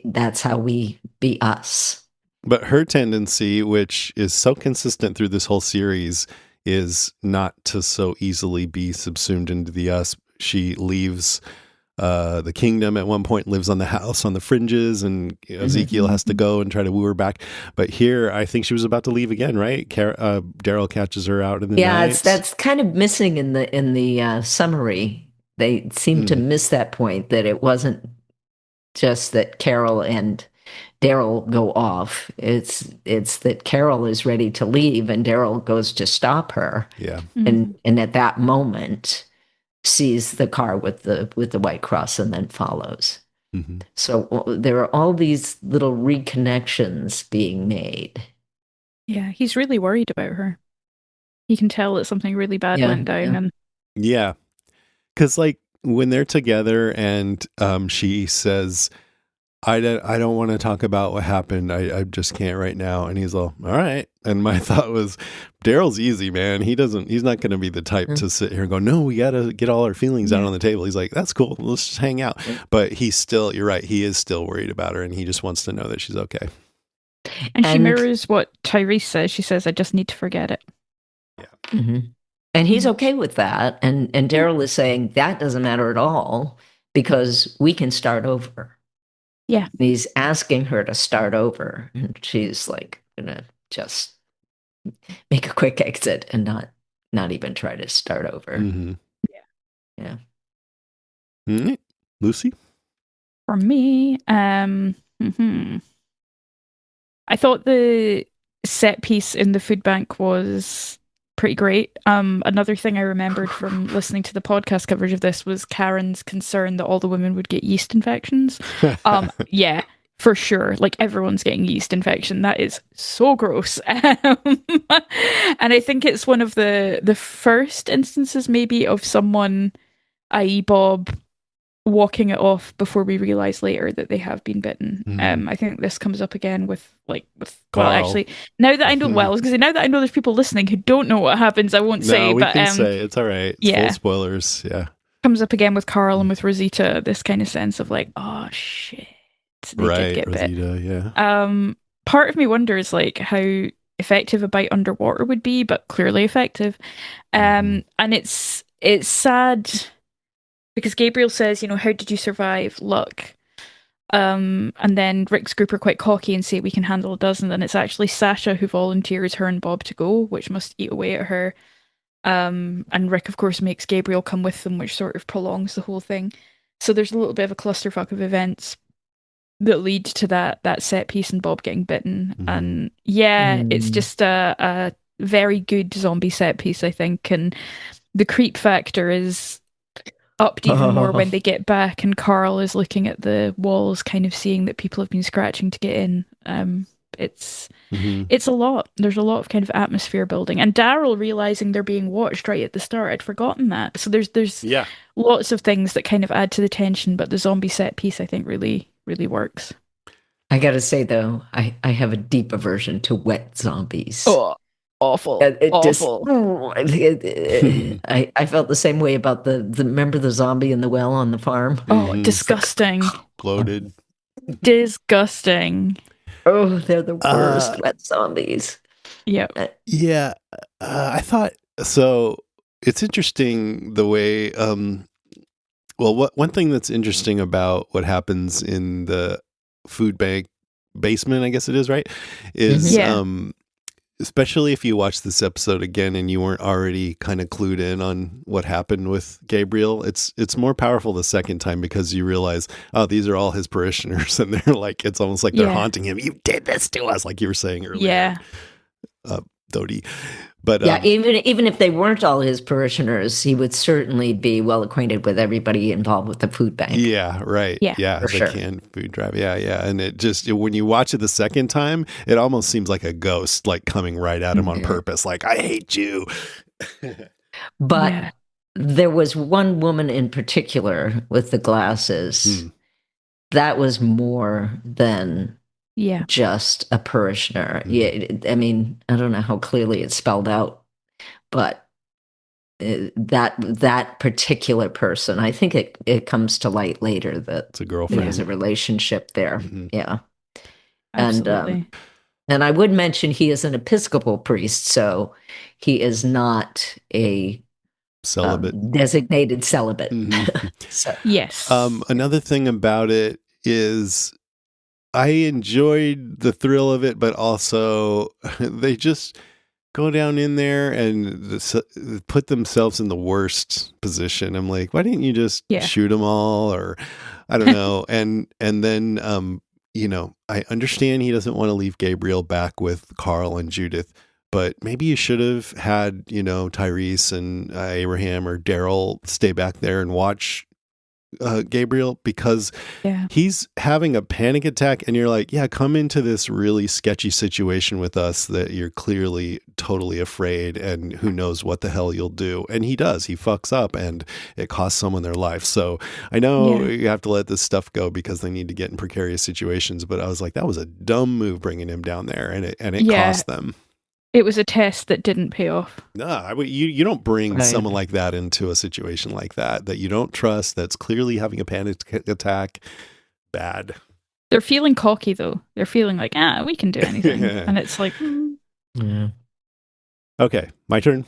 that's how we be us. But her tendency, which is so consistent through this whole series, is not to so easily be subsumed into the us. She leaves the kingdom at one point, lives on the house on the fringes, and Ezekiel has to go and try to woo her back. But here, I think she was about to leave again, right? Daryl catches her out in the night. That's kind of missing in the summary. They seem to miss that point, that it wasn't just that Carol and Daryl go off. It's that Carol is ready to leave, and Daryl goes to stop her, Yeah. and at that moment sees the car with the white cross and then follows. Mm-hmm. So there are all these little reconnections being made. Yeah, he's really worried about her. You can tell that something really bad went down, and Yeah. Because like when they're together and she says, I don't want to talk about what happened. I just can't right now. And he's all right. And my thought was, Daryl's easy, man. He's not going to be the type to sit here and go, no, we got to get all our feelings out on the table. He's like, that's cool. Let's just hang out. But you're right. He is still worried about her and he just wants to know that she's okay. And she mirrors what Tyrese says. She says, I just need to forget it. Yeah. Mm-hmm. And he's okay with that. And Daryl is saying that doesn't matter at all because we can start over. Yeah. And he's asking her to start over. And she's like, gonna just make a quick exit and not even try to start over. Mm-hmm. Yeah. Mm-hmm. Lucy? For me, I thought the set piece in the food bank was pretty great. Another thing I remembered from listening to the podcast coverage of this was Karen's concern that all the women would get yeast infections. Yeah, for sure. Like everyone's getting yeast infection. That is so gross. And I think it's one of the first instances maybe of someone, i.e. Bob, walking it off before we realize later that they have been bitten. I think this comes up again with Carl. well, actually, now that I know because now that I know there's people listening who don't know what happens, I won't say. We but can say it's all right. It's full spoilers. Yeah, comes up again with Carl and with Rosita. This kind of sense of like, oh shit, they did get Rosita, bit. Yeah. Part of me wonders like how effective a bite underwater would be, but clearly effective. And it's sad. Because Gabriel says, how did you survive? Luck. And then Rick's group are quite cocky and say we can handle a dozen. And it's actually Sasha who volunteers her and Bob to go, which must eat away at her. And Rick, of course, makes Gabriel come with them, which sort of prolongs the whole thing. So there's a little bit of a clusterfuck of events that lead to that set piece and Bob getting bitten. And it's just a very good zombie set piece, I think. And the creep factor is upped even more when they get back and Carl is looking at the walls, kind of seeing that people have been scratching to get in. It's a lot. There's a lot of kind of atmosphere building, and Daryl realizing they're being watched right at the start. I'd forgotten that. So there's lots of things that kind of add to the tension, but the zombie set piece I think really works. I gotta say though, I have a deep aversion to wet zombies. Oh, awful. Awful. I felt the same way about the remember the zombie in the well on the farm? Oh, disgusting. Bloated. Disgusting. Oh, they're the worst wet zombies. Yep. I thought so. It's interesting the way. One thing that's interesting about what happens in the food bank basement, I guess it is, right? Is especially if you watch this episode again and you weren't already kind of clued in on what happened with Gabriel, it's more powerful the second time because you realize, oh, these are all his parishioners, and they're like, it's almost like they're haunting him. You did this to us, like you were saying earlier. Dodie. But even if they weren't all his parishioners, he would certainly be well acquainted with everybody involved with the food bank. Yeah, right. Yeah, for sure. Canned food drive. Yeah. And it just, when you watch it the second time, it almost seems like a ghost, like coming right at him on purpose, like, I hate you. But there was one woman in particular with the glasses that was more than just a parishioner. I mean, I don't know how clearly it's spelled out, but that particular person, I think it comes to light later that it's a girlfriend. There's a relationship there. Yeah. Absolutely. And I would mention he is an Episcopal priest, so he is not a celibate, designated celibate. So. Yes. Another thing about it is I enjoyed the thrill of it, but also they just go down in there and put themselves in the worst position. I'm like, why didn't you just shoot them all? Or I don't know. And then, I understand he doesn't want to leave Gabriel back with Carl and Judith, but maybe you should have had, Tyrese and Abraham or Daryl stay back there and watch Gabriel, because Yeah. he's having a panic attack and you're like, yeah, come into this really sketchy situation with us that you're clearly totally afraid and who knows what the hell you'll do. And he does. He fucks up and it costs someone their life. So I know you have to let this stuff go because they need to get in precarious situations. But I was like, that was a dumb move bringing him down there, and it cost them. It was a test that didn't pay off. No, you don't bring Right. someone like that into a situation like that you don't trust, that's clearly having a panic attack. Bad. They're feeling cocky, though. They're feeling like, we can do anything. And it's like, Yeah. Okay, my turn.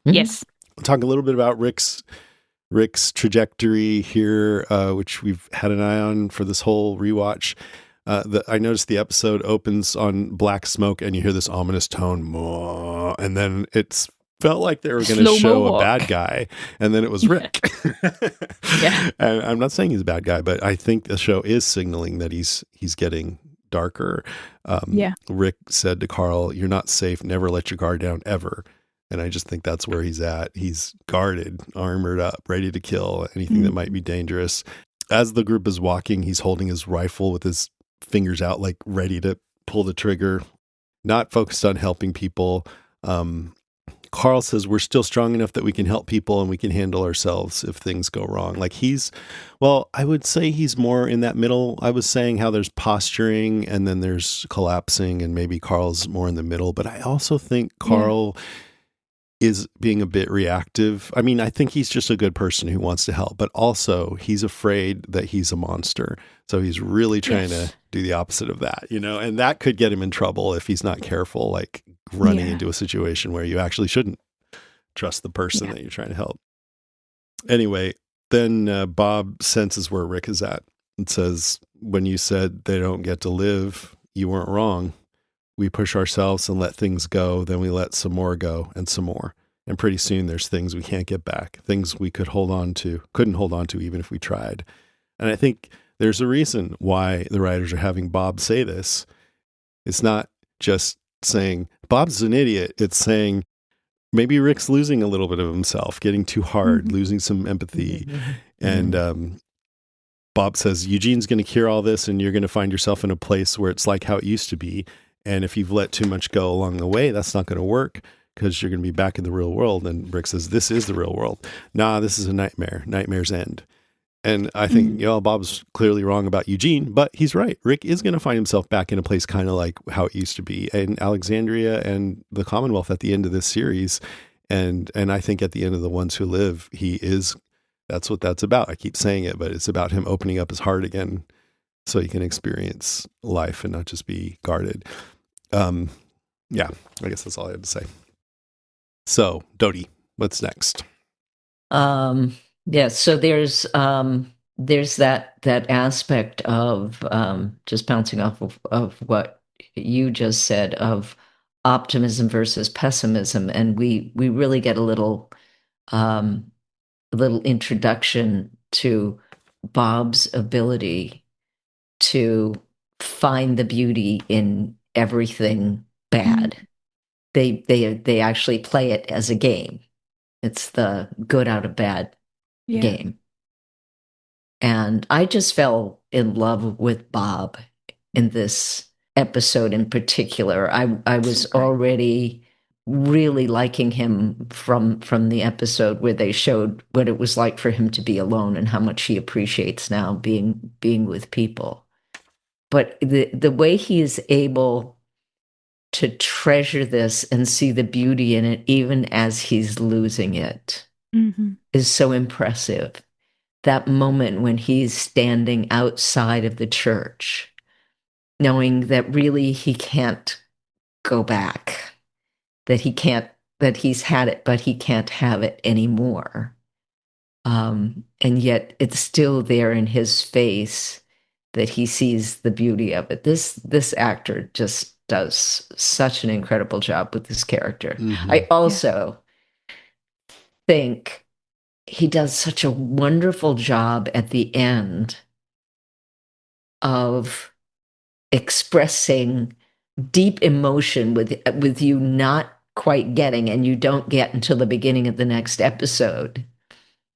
Yes. I'll talk a little bit about Rick's trajectory here, which we've had an eye on for this whole rewatch. I noticed the episode opens on black smoke and you hear this ominous tone, and then it's felt like they were going to show a bad guy, and then it was Rick. Yeah. And I'm not saying he's a bad guy, but I think the show is signaling that he's getting darker. Rick said to Carl, "You're not safe. Never let your guard down, ever." And I just think that's where he's at. He's guarded, armored up, ready to kill anything that might be dangerous. As the group is walking, he's holding his rifle with his fingers out, like ready to pull the trigger, not focused on helping people. Carl says we're still strong enough that we can help people and we can handle ourselves if things go wrong. Like I would say he's more in that middle. I was saying how there's posturing and then there's collapsing, and maybe Carl's more in the middle, but I also think Carl is being a bit reactive. I mean, I think he's just a good person who wants to help, but also he's afraid that he's a monster. So he's really trying to do the opposite of that, and that could get him in trouble if he's not careful, like running into a situation where you actually shouldn't trust the person that you're trying to help. Anyway, then Bob senses where Rick is at and says, when you said they don't get to live, you weren't wrong. We push ourselves and let things go, then we let some more go and some more. And pretty soon there's things we can't get back, things we couldn't hold on to even if we tried. And I think there's a reason why the writers are having Bob say this. It's not just saying Bob's an idiot. It's saying maybe Rick's losing a little bit of himself, getting too hard, losing some empathy. And Bob says, Eugene's going to cure all this and you're going to find yourself in a place where it's like how it used to be. And if you've let too much go along the way, that's not going to work because you're going to be back in the real world. And Rick says, this is the real world. Nah, this is a nightmare. Nightmare's end. And I think, Bob's clearly wrong about Eugene, but he's right. Rick is going to find himself back in a place kind of like how it used to be in Alexandria and the Commonwealth at the end of this series. And I think at the end of The Ones Who Live, that's what that's about. I keep saying it, but it's about him opening up his heart again so he can experience life and not just be guarded. I guess that's all I had to say. So, Dodie, what's next? So there's that aspect of just bouncing off of what you just said of optimism versus pessimism, and we really get a little introduction to Bob's ability to find the beauty in everything bad. They actually play it as a game. It's the good out of bad game. And I just fell in love with Bob in this episode in particular. I was already really liking him from the episode where they showed what it was like for him to be alone and how much he appreciates now being with people. But the way he is able to treasure this and see the beauty in it, even as he's losing it, is so impressive. That moment when he's standing outside of the church, knowing that really he can't go back, that he's had it, but he can't have it anymore. And yet it's still there in his face that he sees the beauty of it. This actor just does such an incredible job with this character. I also think he does such a wonderful job at the end of expressing deep emotion with you not quite getting, and you don't get until the beginning of the next episode,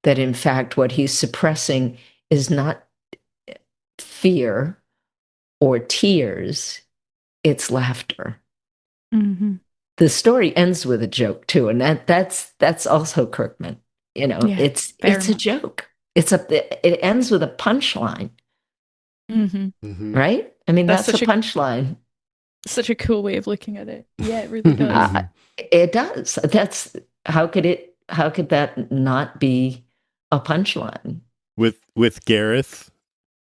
that in fact what he's suppressing is not fear or tears, it's laughter. Mm-hmm. The story ends with a joke too, and that's also Kirkman. Yeah, it's very a much. joke. It ends with a punchline, Mm-hmm. Mhm. right? I mean, That's that's a punchline. such a cool way of looking at it. Yeah, it really does. It does. That's how could it? How could that not be a punchline? With Gareth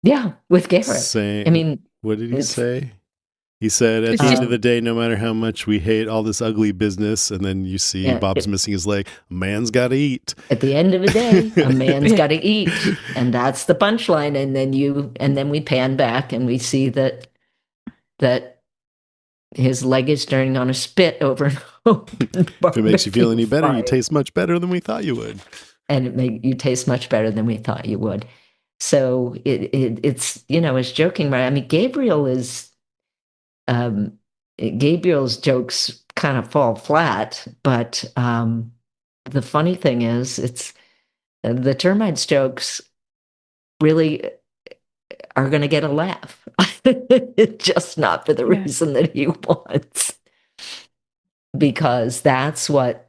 Yeah, with Gareth. I saying, mean, what did he it's say? He said, at It's the end just of the day, no matter how much we hate all this ugly business, and then you see yeah, Bob's missing his leg, a man's got to eat. at the end of the day, a man's yeah. got to eat, and that's the punchline. And then we pan back and we see that his leg is turning on a spit over an open If it makes you feel barbecue any better, you fire, taste much better than we thought you would. and it made you taste much better than we thought you would. So it's it's joking, right? I mean, um, Gabriel's jokes kind of fall flat, but the funny thing is, it's the termites jokes really are going to get a laugh, just not for the Yeah. reason that he wants, because that's what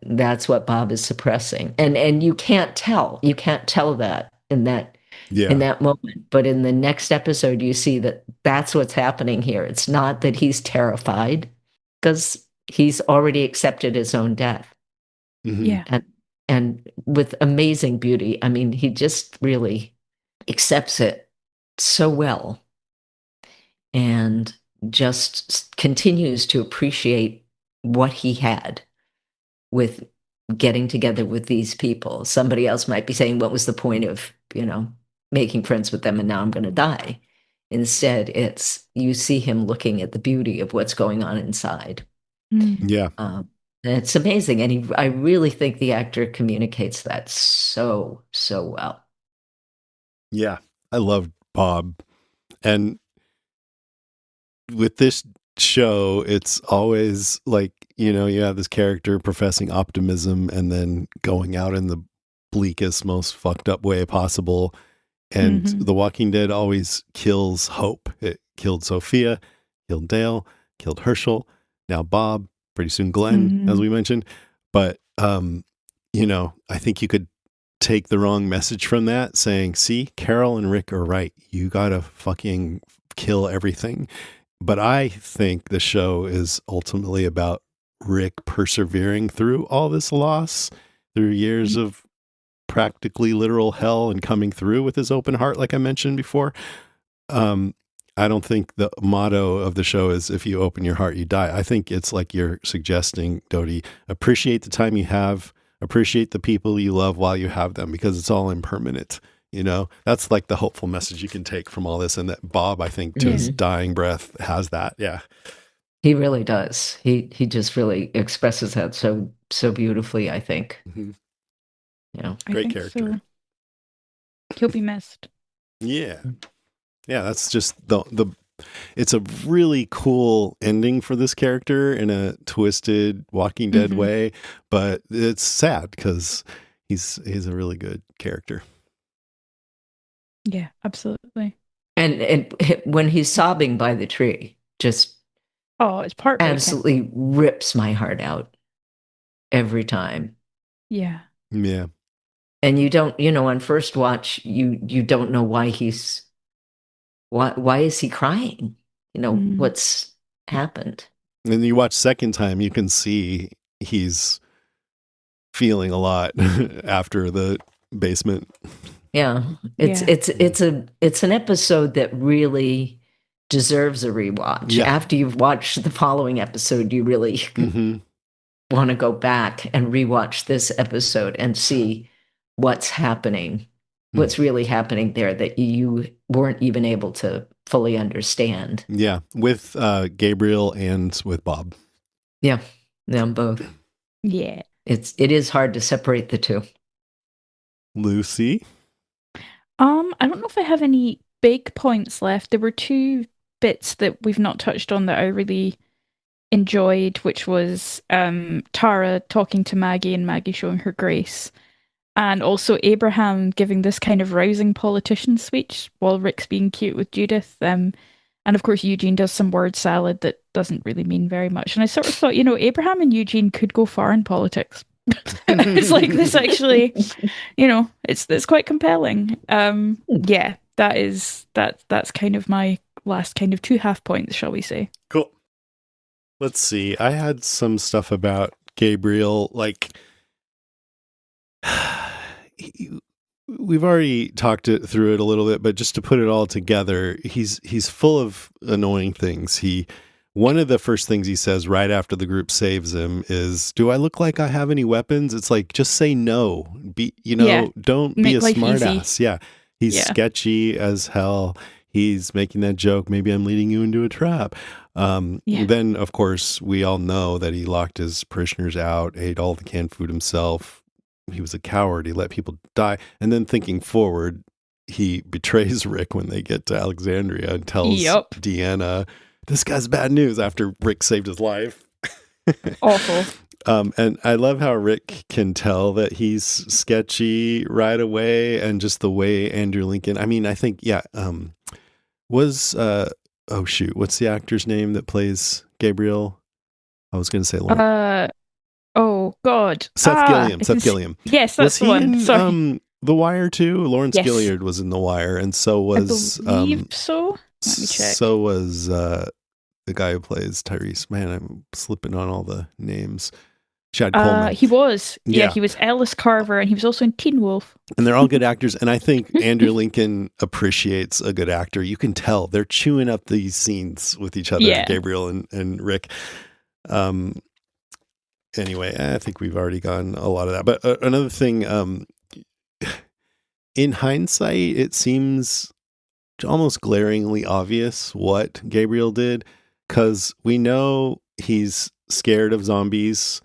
Bob is suppressing, and you can't tell that in that Yeah. moment. But in the next episode, you see that that's what's happening here. It's not that he's terrified, because he's already accepted his own death, Mhm. Yeah. and with amazing beauty. I mean, he just really accepts it so well, and just continues to appreciate what he had with getting together with these people. Somebody else might be saying, what was the point of, making friends with them, and now I'm going to die? Instead, it's you see him looking at the beauty of what's going on inside. Mm. Yeah. And it's amazing. And I really think the actor communicates that so, so well. Yeah. I love Bob. And with this show, it's always like, you have this character professing optimism and then going out in the bleakest, most fucked up way possible. And Mhm. The Walking Dead always kills hope. It killed Sophia, killed Dale, killed Herschel, now Bob, pretty soon Glenn, as Mhm. we mentioned. But, I think you could take the wrong message from that, saying, see, Carol and Rick are right. You gotta fucking kill everything. But I think the show is ultimately about Rick persevering through all this loss, through years of practically literal hell, and coming through with his open heart, like I mentioned before. Um, I don't think the motto of the show is if you open your heart, you die. I think it's like you're suggesting, Dodie, appreciate the time you have, appreciate the people you love while you have them, because it's all impermanent. That's like the hopeful message you can take from all this. And that Bob, I think, to his dying breath, has that. Yeah. He really does. He just really expresses that so beautifully, I think. Mm-hmm. I Great think character. so. He'll be missed. Yeah. Yeah. That's just it's a really cool ending for this character in a twisted Walking Dead Mhm. way, but it's sad because he's a really good character. Yeah, absolutely. And when he's sobbing by the tree, just Oh, it's heartbreaking. absolutely rips my heart out every time. Yeah. Yeah. And you don't, on first watch, you don't know why is he crying? Mm. What's happened? And you watch second time, you can see he's feeling a lot after the basement. Yeah. Yeah. It's an episode that really deserves a rewatch. Yeah. After you've watched the following episode, you really Mm-hmm. want to go back and rewatch this episode and see what's happening, what's really happening there that you weren't even able to fully understand. Yeah. With Gabriel and with Bob. Yeah, them both. Yeah. It is hard to separate the two. Lucy. I don't know if I have any big points left. There were two bits that we've not touched on that I really enjoyed, which was Tara talking to Maggie and Maggie showing her grace. And also Abraham giving this kind of rousing politician speech while Rick's being cute with Judith. And of course, Eugene does some word salad that doesn't really mean very much. And I sort of thought, Abraham and Eugene could go far in politics. It's like this actually, it's quite compelling. Yeah, that's kind of my last kind of 2 half points, shall we say. Cool. Let's see. I had some stuff about Gabriel, like we've already talked through it a little bit, but just to put it all together, he's full of annoying things. One of the first things he says right after the group saves him is, "Do I look like I have any weapons?" It's like, just say no. Don't be a smartass. Yeah. He's sketchy as hell. He's making that joke, maybe I'm leading you into a trap. Then, of course, we all know that he locked his parishioners out, ate all the canned food himself. He was a coward. He let people die. And then thinking forward, he betrays Rick when they get to Alexandria and tells Deanna, "This guy's bad news," after Rick saved his life. Awful. And I love how Rick can tell that he's sketchy right away, and just the way Andrew Lincoln, I think, what's the actor's name that plays Gabriel? I was going to say Lauren. Oh God, Seth Gilliam. Yes, that's the one. Sorry. The Wire too. Lawrence Gilliard was in The Wire, and so was I believe so. Let me check. So was the guy who plays Tyrese. Man, I'm slipping on all the names. Chad Coleman. He was. Yeah, he was Ellis Carver, and he was also in Teen Wolf. And they're all good actors. And I think Andrew Lincoln appreciates a good actor. You can tell they're chewing up these scenes with each other, Gabriel and Rick. Anyway, I think we've already gotten a lot of that. But another thing, in hindsight, it seems almost glaringly obvious what Gabriel did, because we know he's scared of zombies,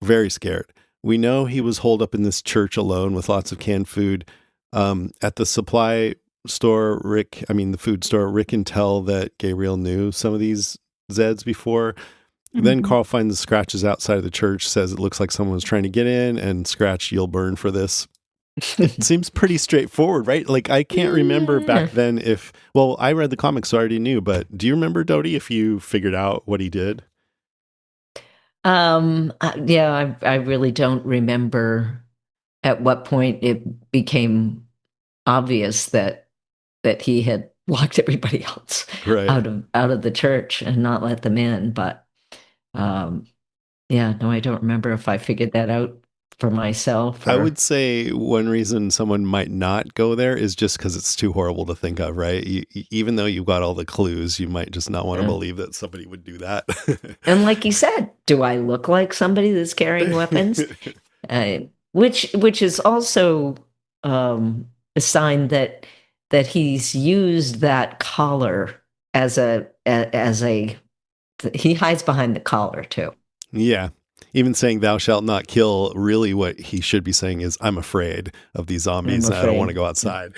very scared. We know he was holed up in this church alone with lots of canned food. At the supply store, the food store, Rick can tell that Gabriel knew some of these Zeds before. Mm-hmm. Then Carl finds the scratches outside of the church, says it looks like someone was trying to get in, and Scratch, you'll burn for this. It seems pretty straightforward, right? Like, I can't remember back then I read the comics, so I already knew, but do you remember, Dodie, if you figured out what he did? I really don't remember at what point it became obvious that he had locked everybody else out of the church and not let them in. But I don't remember if I figured that out for myself. I would say one reason someone might not go there is just because it's too horrible to think of, right? Even though you've got all the clues, you might just not want to believe that somebody would do that. And like you said, do I look like somebody that's carrying weapons? Which is also a sign that he's used that collar as a he hides behind the collar too. Yeah. Even saying "thou shalt not kill," really what he should be saying is, "I'm afraid of these zombies and I don't want to go outside."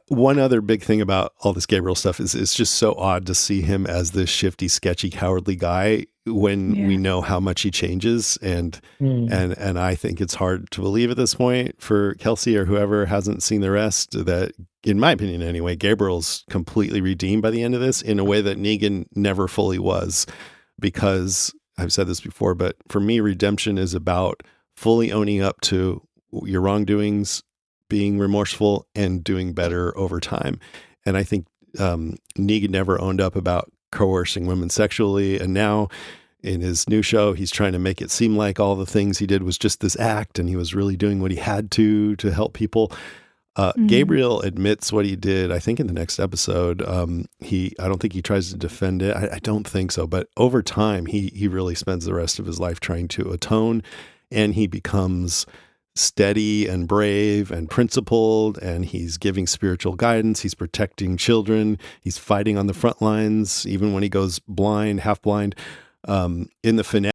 One other big thing about all this Gabriel stuff is it's just so odd to see him as this shifty, sketchy, cowardly guy when we know how much he changes. And I think it's hard to believe at this point for Kelsey or whoever hasn't seen the rest that, in my opinion anyway, Gabriel's completely redeemed by the end of this in a way that Negan never fully was. Because I've said this before, but for me, redemption is about fully owning up to your wrongdoings, being remorseful, and doing better over time. And I think Negan never owned up about coercing women sexually. And now in his new show, he's trying to make it seem like all the things he did was just this act, and he was really doing what he had to help people. Gabriel admits what he did, I think, in the next episode. I don't think he tries to defend it. I don't think so. But over time, he really spends the rest of his life trying to atone, and he becomes steady and brave and principled, and he's giving spiritual guidance. He's protecting children. He's fighting on the front lines, even when he goes blind, half blind. In the finale,